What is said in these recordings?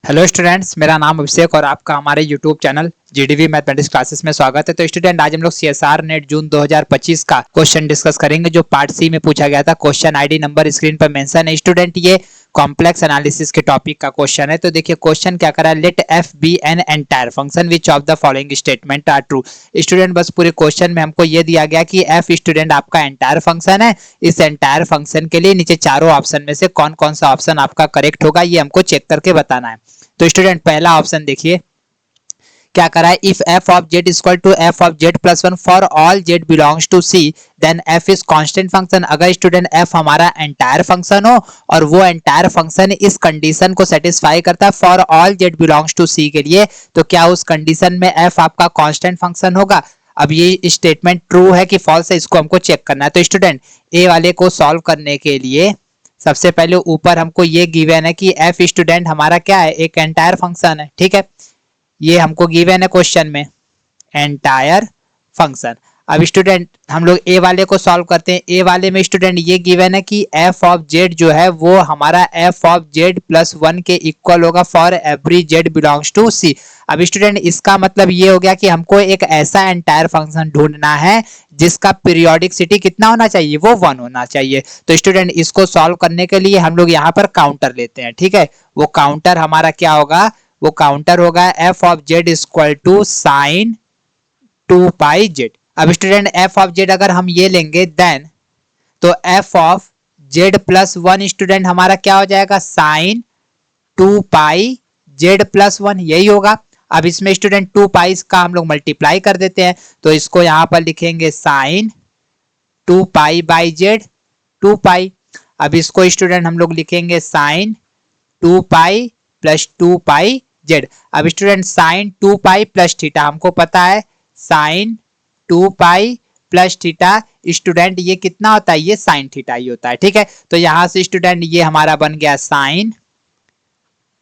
Hello students, मेरा नाम अभिषेक और आपका हमारे YouTube channel GDV mathematics classes में स्वागत है। तो स्टूडेंट, आज हम लोग सीएसआर नेट जून 2025 का क्वेश्चन डिस्कस करेंगे जो पार्ट सी में पूछा गया था। क्वेश्चन आईडी नंबर स्क्रीन पर मेंशन है। स्टूडेंट, ये कॉम्प्लेक्स एनालिसिस के टॉपिक का क्वेश्चन है। तो देखिए क्वेश्चन क्या करा, let F B an entire function which of the following statement are true. Student, बस पूरे क्वेश्चन में हमको ये दिया गया कि एफ स्टूडेंट आपका एंटायर फंक्शन है। इस एंटायर फंक्शन के लिए नीचे चारों ऑप्शन में से कौन कौन सा ऑप्शन आपका करेक्ट होगा, ये हमको चेक करके बताना है। तो स्टूडेंट, पहला ऑप्शन देखिए क्या करा है, if F of Z equal to F of Z plus one for all Z belongs to C then F is constant function. अगर स्टूडेंट एफ हमारा एंटायर फंक्शन हो और वो एंटायर फंक्शन इस कंडीशन को सेटिस्फाई करता है for all Z belongs to C के लिए, तो क्या उस कंडीशन में एफ आपका कांस्टेंट फंक्शन होगा। अब ये स्टेटमेंट ट्रू है कि फॉल्स है, इसको हमको चेक करना है। तो स्टूडेंट, ए वाले को सॉल्व करने के लिए सबसे पहले ऊपर हमको ये गिवन है कि एफ स्टूडेंट हमारा क्या है, एक एंटायर फंक्शन है। ठीक है, ये हमको गिवन है क्वेश्चन में, एंटायर फंक्शन। अब स्टूडेंट हम लोग ए वाले को सॉल्व करते हैं। ए वाले में स्टूडेंट ये गिवन है कि एफ ऑफ जेड जो है वो हमारा F of Z plus one के इक्वल होगा for every Z belongs to C. अब स्टूडेंट इसका मतलब ये हो गया कि हमको एक ऐसा एंटायर फंक्शन ढूंढना है जिसका पीरियोडिसिटी कितना होना चाहिए, वो वन होना चाहिए। तो स्टूडेंट इसको सॉल्व करने के लिए हम लोग यहाँ पर काउंटर लेते हैं। ठीक है, वो काउंटर हमारा क्या होगा, वो काउंटर होगा F of Z equal to sine 2 pi Z. अब स्टूडेंट एफ ऑफ जेड अगर हम ये लेंगे देन तो F of Z plus one student हमारा क्या हो जाएगा, sine 2 pi Z plus one, यही होगा। अब इसमें स्टूडेंट 2 पाई का हम लोग मल्टीप्लाई कर देते हैं, तो इसको यहां पर लिखेंगे sine 2 pi by Z 2 pi. अब इसको स्टूडेंट हम लोग लिखेंगे sine 2 pi plus 2 pi Z. अब student sine 2 pi plus theta हमको पता है, sine 2 pi plus theta student ये कितना होता है, ये साइन थीटा ही होता है। ठीक है, तो यहां से स्टूडेंट ये हमारा बन गया साइन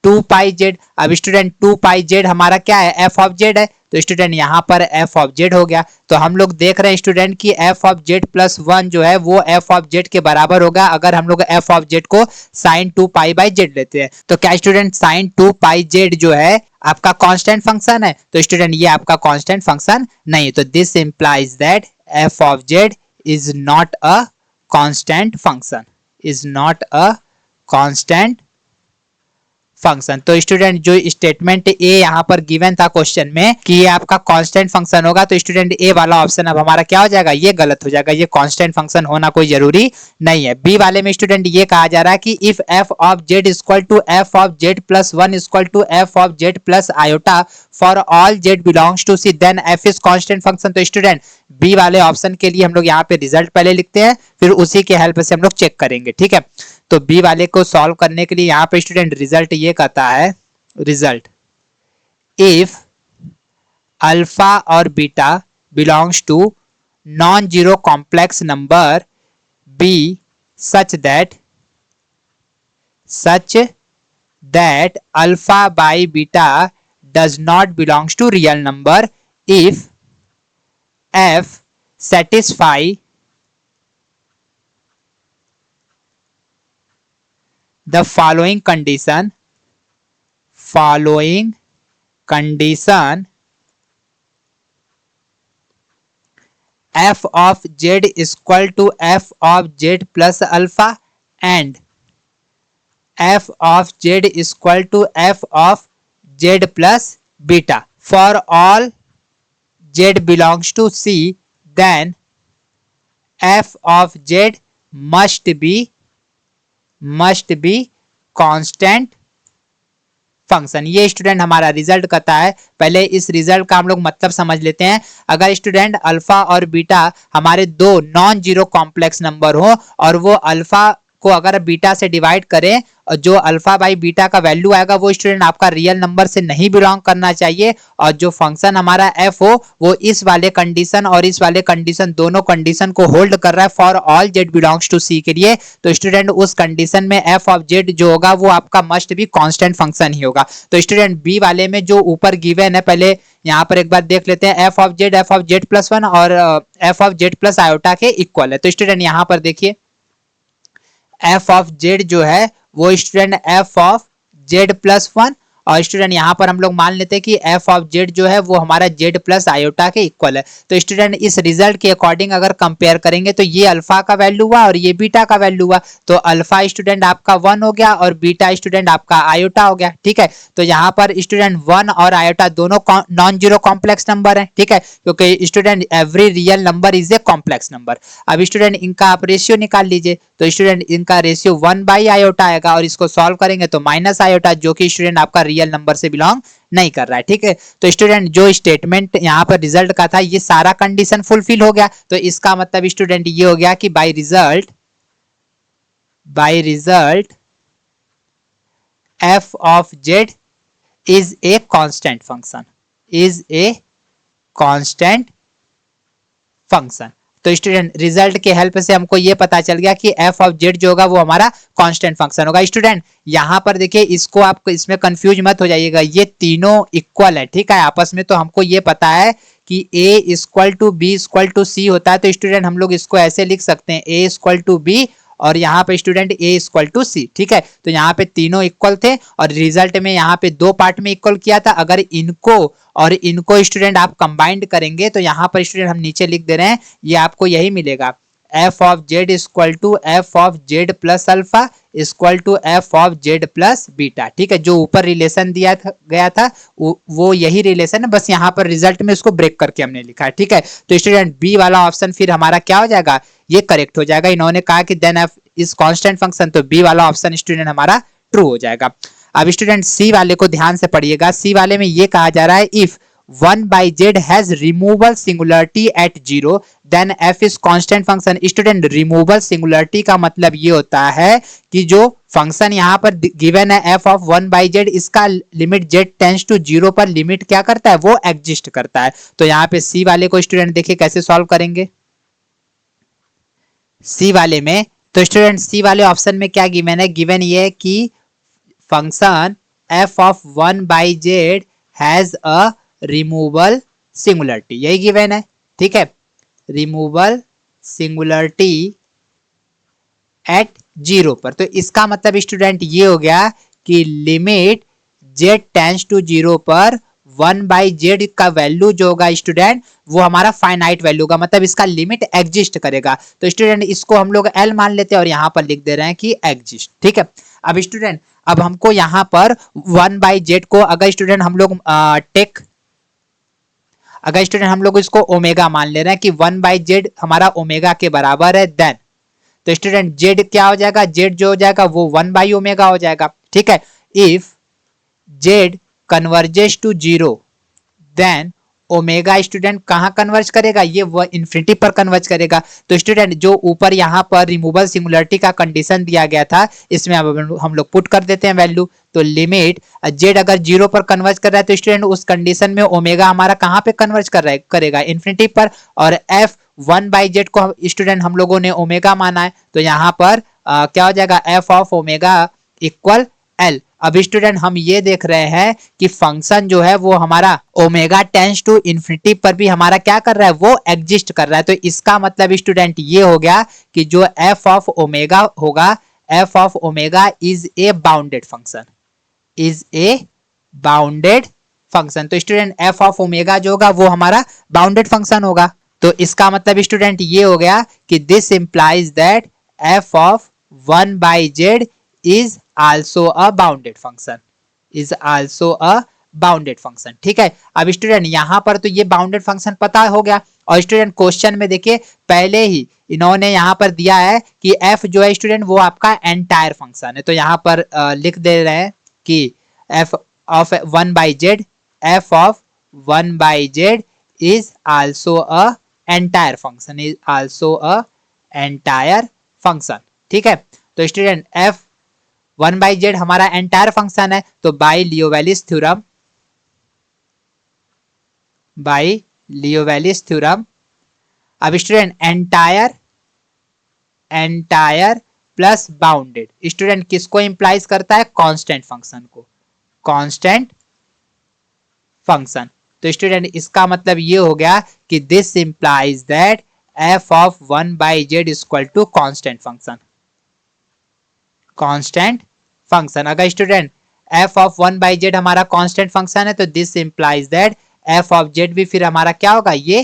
2 पाई जेड। अब स्टूडेंट 2 पाई जेड हमारा क्या है, एफ ऑफ जेड है, तो स्टूडेंट यहाँ पर एफ ऑफ जेड हो गया। तो हम लोग देख रहे हैं स्टूडेंट कि F of Z plus one जो है वो एफ ऑफ जेड के बराबर होगा अगर हम लोग एफ ऑफ जेड को साइन 2 पाई बाई जेड लेते हैं। तो क्या स्टूडेंट साइन 2 पाई जेड जो है आपका कांस्टेंट फंक्शन है, तो स्टूडेंट ये आपका कांस्टेंट फंक्शन नहीं। तो this implies that F of Z is not a constant function, is not a constant function. तो स्टूडेंट जो स्टेटमेंट ए यहाँ पर गिवन था क्वेश्चन में कि ये आपका कांस्टेंट फंक्शन होगा, तो स्टूडेंट ए वाला ऑप्शन अब हमारा क्या हो जाएगा, ये गलत हो जाएगा। ये कांस्टेंट फंक्शन होना कोई जरूरी नहीं है। बी वाले में स्टूडेंट ये कहा जा रहा है कि if F of Z equal to F of Z plus one equal to F of Z plus iota for all Z belongs to C then F is constant function. तो student B वाले option के लिए हम लोग यहाँ पे result पहले लिखते हैं, फिर उसी के हेल्प से हम लोग चेक करेंगे। ठीक है, तो बी वाले को सॉल्व करने के लिए यहाँ पे स्टूडेंट रिजल्ट ये कहता है, रिजल्ट इफ अल्फा और beta belongs to non zero complex number B such that alpha by beta does not belongs to real number if F satisfy the following condition f of z equal to f of z plus alpha and f of z equal to f of z plus beta for all z belongs to c, then f of z must be constant function. ये student हमारा result कहता है। पहले इस result का हम लोग मतलब समझ लेते हैं। अगर स्टूडेंट अल्फा और बीटा हमारे दो नॉन जीरो कॉम्प्लेक्स नंबर हो और वो अल्फा को अगर बीटा से डिवाइड करें और जो अल्फा बाई बीटा का वैल्यू आएगा वो स्टूडेंट आपका रियल नंबर से नहीं बिलोंग करना चाहिए, और जो फंक्शन हमारा एफ हो वो इस वाले कंडीशन और इस वाले कंडीशन दोनों कंडीशन को होल्ड कर रहा है for all Z belongs to C के लिए। तो स्टूडेंट उस कंडीशन में एफ ऑफ जेड जो होगा वो आपका मस्ट भी कांस्टेंट फंक्शन ही होगा। तो स्टूडेंट बी वाले में जो ऊपर गिवन है पहले यहाँ पर एक बार देख लेते हैं, F of Z plus one और F of Z plus iota के इक्वल है। तो स्टूडेंट यहाँ पर देखिए एफ ऑफ जेड जो है वो student F of Z plus one और स्टूडेंट यहाँ पर हम लोग मान लेते हैं कि एफ ऑफ जेड जो है वो हमारा जेड प्लस आयोटा के इक्वल है। तो स्टूडेंट इस रिजल्ट के अकॉर्डिंग अगर कंपेयर करेंगे तो ये अल्फा का वैल्यू हुआ और ये बीटा का वैल्यू हुआ। तो अल्फा स्टूडेंट आपका 1 हो गया और बीटा स्टूडेंट आपका आयोटा हो गया। ठीक है, तो यहाँ पर स्टूडेंट 1 और आयोटा दोनों नॉन जीरो कॉम्प्लेक्स नंबर है। ठीक है, क्योंकि student every real number is a complex number. अब स्टूडेंट इनका आप रेशियो निकाल लीजिए। तो स्टूडेंट इनका रेशियो 1 बाई आयोटा आएगा और इसको सॉल्व करेंगे तो माइनस आयोटा, जो कि स्टूडेंट आपका रियल नंबर से बिलोंग नहीं कर रहा है। ठीक है, तो स्टूडेंट जो स्टेटमेंट यहाँ पर रिजल्ट का था ये सारा कंडीशन फुलफिल हो गया। तो इसका मतलब स्टूडेंट ये हो गया कि by result f of z is a constant function। तो स्टूडेंट रिजल्ट के हेल्प से हमको ये पता चल गया कि f ऑफ z जो होगा वो हमारा कांस्टेंट फंक्शन होगा। स्टूडेंट यहाँ पर देखिए, इसको आप इसमें कंफ्यूज मत हो जाइएगा, ये तीनों इक्वल है। ठीक है, आपस में। तो हमको ये पता है कि a equal to B equal to C होता है। तो स्टूडेंट हम लोग इसको ऐसे लिख सकते हैं, a इक्वल टू बी और यहाँ पे स्टूडेंट a इक्वल टू सी। ठीक है, तो यहाँ पे तीनों इक्वल थे और रिजल्ट में यहाँ पे दो पार्ट में इक्वल किया था। अगर इनको स्टूडेंट आप कंबाइंड करेंगे तो यहाँ पर स्टूडेंट हम नीचे लिख दे रहे हैं, ये आपको यही मिलेगा, F of Z equal to F of Z plus alpha equal to F of Z plus beta. ठीक है, जो ऊपर रिलेशन गया था वो यही रिलेशन है, बस यहाँ पर रिजल्ट में उसको ब्रेक करके हमने लिखा है। ठीक है, तो स्टूडेंट बी वाला ऑप्शन फिर हमारा क्या हो जाएगा, ये करेक्ट हो जाएगा। इन्होंने कहा कि then F is constant function, तो बी वाला ऑप्शन स्टूडेंट हमारा ट्रू हो जाएगा। अब स्टूडेंट सी वाले को ध्यान से पढ़िएगा। सी वाले में ये कहा जा रहा है, if 1 by z has removable singularity at 0 then f is constant function। Student removal singularity का मतलब ये होता है कि जो फंक्शन यहाँ पर गिवन है f ऑफ 1 by z, इसका लिमिट z टेंस टू 0 पर लिमिट क्या करता है, वो एग्जिस्ट करता है। तो यहाँ पे सी वाले को स्टूडेंट देखिए कैसे सॉल्व करेंगे। सी वाले में तो स्टूडेंट सी वाले ऑप्शन में क्या गिवन है, गिवन ये है कि function f of 1 by z has a removal singularity, यही गिवन है। ठीक है, रिमूवल सिंगुलरिटी एट 0 पर। तो इसका मतलब स्टूडेंट ये हो गया कि लिमिट z टेंस टू 0 पर 1 बाई जेड का वैल्यू जो होगा स्टूडेंट वो हमारा फाइनाइट वैल्यू का, मतलब इसका लिमिट एग्जिस्ट करेगा। तो स्टूडेंट इसको हम लोग l मान लेते हैं और यहाँ पर लिख दे रहे हैं कि एग्जिस्ट। ठीक है, अब स्टूडेंट अब हमको यहाँ पर 1 बाई जेड को अगर स्टूडेंट हम लोग इसको ओमेगा मान ले रहे हैं कि 1 बाई जेड हमारा ओमेगा के बराबर है, देन तो स्टूडेंट जेड क्या हो जाएगा, जेड जो हो जाएगा वो 1 बाई ओमेगा हो जाएगा। ठीक है, if Z converges to 0 then omega student कहाँ कन्वर्ज करेगा, ये वो इन्फिनिटी पर कन्वर्ज करेगा। तो स्टूडेंट जो ऊपर यहाँ पर रिमूवल सिंगुलरिटी का कंडीशन दिया गया था, इसमें अब हम लोग पुट कर देते हैं वैल्यू। तो लिमिट जेड अगर 0 पर कन्वर्ज कर रहा है तो स्टूडेंट उस कंडीशन में ओमेगा हमारा कहाँ पे कन्वर्ज करेगा, इन्फिनिटी पर। और एफ 1 बाई जेड को स्टूडेंट हम लोगों ने ओमेगा माना है, तो यहाँ पर क्या हो जाएगा, F of omega equal L. अब स्टूडेंट हम ये देख रहे हैं कि फंक्शन जो है वो हमारा ओमेगा टेंस टू इन्फिनिटी पर भी हमारा क्या कर रहा है, वो एग्जिस्ट कर रहा है। तो इसका मतलब स्टूडेंट ये हो गया कि जो एफ ऑफ ओमेगा होगा, F of omega is a bounded function. तो स्टूडेंट एफ ऑफ ओमेगा जो होगा वो हमारा बाउंडेड फंक्शन होगा। तो इसका मतलब स्टूडेंट ये हो गया कि this implies that F of 1 by Z is also a bounded function। ठीक है, अब स्टूडेंट यहाँ पर तो ये बाउंडेड फंक्शन पता हो गया। और स्टूडेंट क्वेश्चन में देखिए पहले ही इन्होंने यहाँ पर दिया है कि f जो है स्टूडेंट वो आपका एंटायर फंक्शन है। तो यहाँ पर लिख दे रहे हैं कि f of 1 by z, f of 1 by z is also a entire function। ठीक है, तो स्टूडेंट f 1 बाई जेड हमारा एंटायर फंक्शन है। तो बाई लियोवेलिस थ्योरम अब student entire plus bounded student किसको इंप्लाइज करता है, कांस्टेंट फंक्शन। तो स्टूडेंट इसका मतलब ये हो गया कि this implies that F of 1 by Z equal to constant function. अगर स्टूडेंट एफ ऑफ 1/z हमारा कांस्टेंट फंक्शन है, तो this implies that F of Z भी फिर हमारा क्या होगा, ये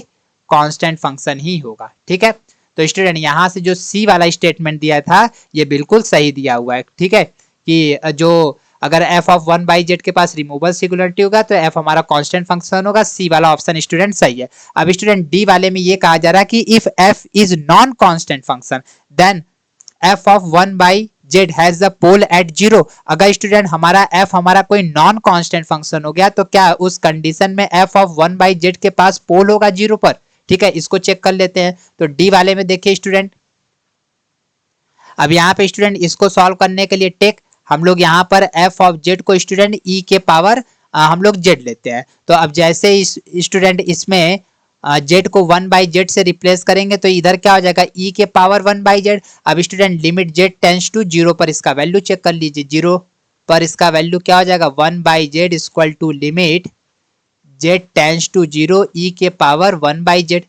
कांस्टेंट फंक्शन ही होगा। ठीक है, तो स्टूडेंट यहाँ से जो सी वाला स्टेटमेंट दिया था ये बिल्कुल सही दिया हुआ है। ठीक है, कि जो अगर एफ ऑफ 1/z के पास रिमूवेबल सिंगुलरिटी होगा तो एफ हमारा कांस्टेंट फंक्शन होगा। सी वाला ऑप्शन स्टूडेंट सही है। अब स्टूडेंट डी वाले में ये कहा जा रहा है कि if F is non constant function then F of 1/z has the pole at 0। अगर स्टूडेंट हमारा एफ हमारा कोई नॉन कांस्टेंट फंक्शन हो गया तो क्या उस कंडीशन में एफ ऑफ 1/z के पास पोल होगा 0 पर। ठीक है, इसको चेक कर लेते हैं। तो डी वाले में देखिए स्टूडेंट, अब यहाँ पे स्टूडेंट इसको सॉल्व करने के लिए टेक हम लोग यहाँ पर एफ ऑफ जेड को स्टूडेंट ई के पावर हम लोग जेड लेते हैं। तो अब जैसे स्टूडेंट इसमें जेड को 1/z से रिप्लेस करेंगे तो इधर क्या हो जाएगा, ई के पावर 1/z। अब student limit Z tends to 0 पर इसका वैल्यू चेक कर लीजिए। 0 पर इसका वैल्यू क्या हो जाएगा, 1/z equal to limit Z tends to 0 e के पावर 1/z।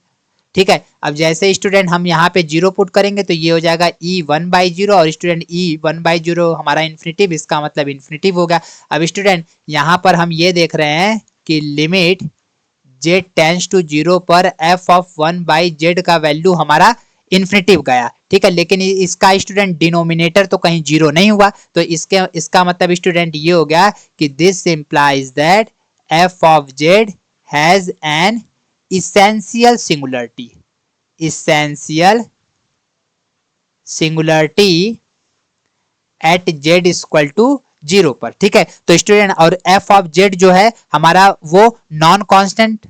ठीक है, अब जैसे स्टूडेंट हम यहाँ पे 0 पुट करेंगे तो ये हो जाएगा ई 1/0 और स्टूडेंट ई 1/0 हमारा इन्फिनिटिव, इसका मतलब इन्फिनिटिव होगा। अब स्टूडेंट यहाँ पर हम ये देख रहे हैं कि लिमिट z टेंस टू 0 पर f ऑफ 1/z का वैल्यू हमारा इन्फिनिटिव गया। ठीक है, लेकिन इसका स्टूडेंट डिनोमिनेटर तो कहीं 0 नहीं हुआ, तो इसका मतलब स्टूडेंट ये हो गया कि this implies that f of z has an essential singularity at z equal to 0 पर। ठीक है, तो स्टूडेंट और f ऑफ z जो है हमारा वो नॉन कांस्टेंट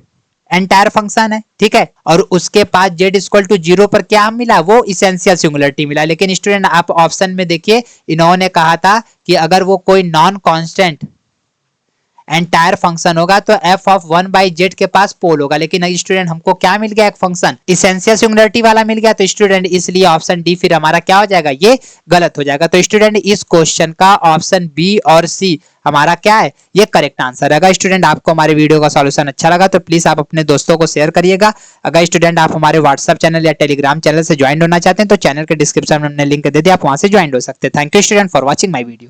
एंटायर फंक्शन है। ठीक है, और उसके पास z इक्वल टू 0 पर क्या मिला, वो इसेंशियल सिंगुलरिटी मिला। लेकिन स्टूडेंट आप ऑप्शन में देखिए इन्होंने कहा था कि अगर वो कोई नॉन कांस्टेंट एंटायर फंक्शन होगा तो f ऑफ 1/z के पास पोल होगा। लेकिन स्टूडेंट हमको क्या मिल गया, एक फंक्शन इसेंशियल सिंगुलरिटी वाला मिल गया, तो स्टूडेंट इसलिए ऑप्शन डी फिर हमारा क्या हो जाएगा, ये गलत हो जाएगा। तो स्टूडेंट इस क्वेश्चन का ऑप्शन बी और सी हमारा क्या है, ये करेक्ट आंसर है। अगर स्टूडेंट आपको हमारे वीडियो का सॉल्यूशन अच्छा लगा तो प्लीज आप अपने दोस्तों को शेयर करिएगा। अगर स्टूडेंट आप हमारे व्हाट्सएप चैनल या टेलीग्राम चैनल से ज्वाइन होना चाहते हैं तो चैनल के डिस्क्रिप्शन में हमने लिंक दे दिया, आप वहां से ज्वाइन हो सकते हैं। Thank you student for watching my video.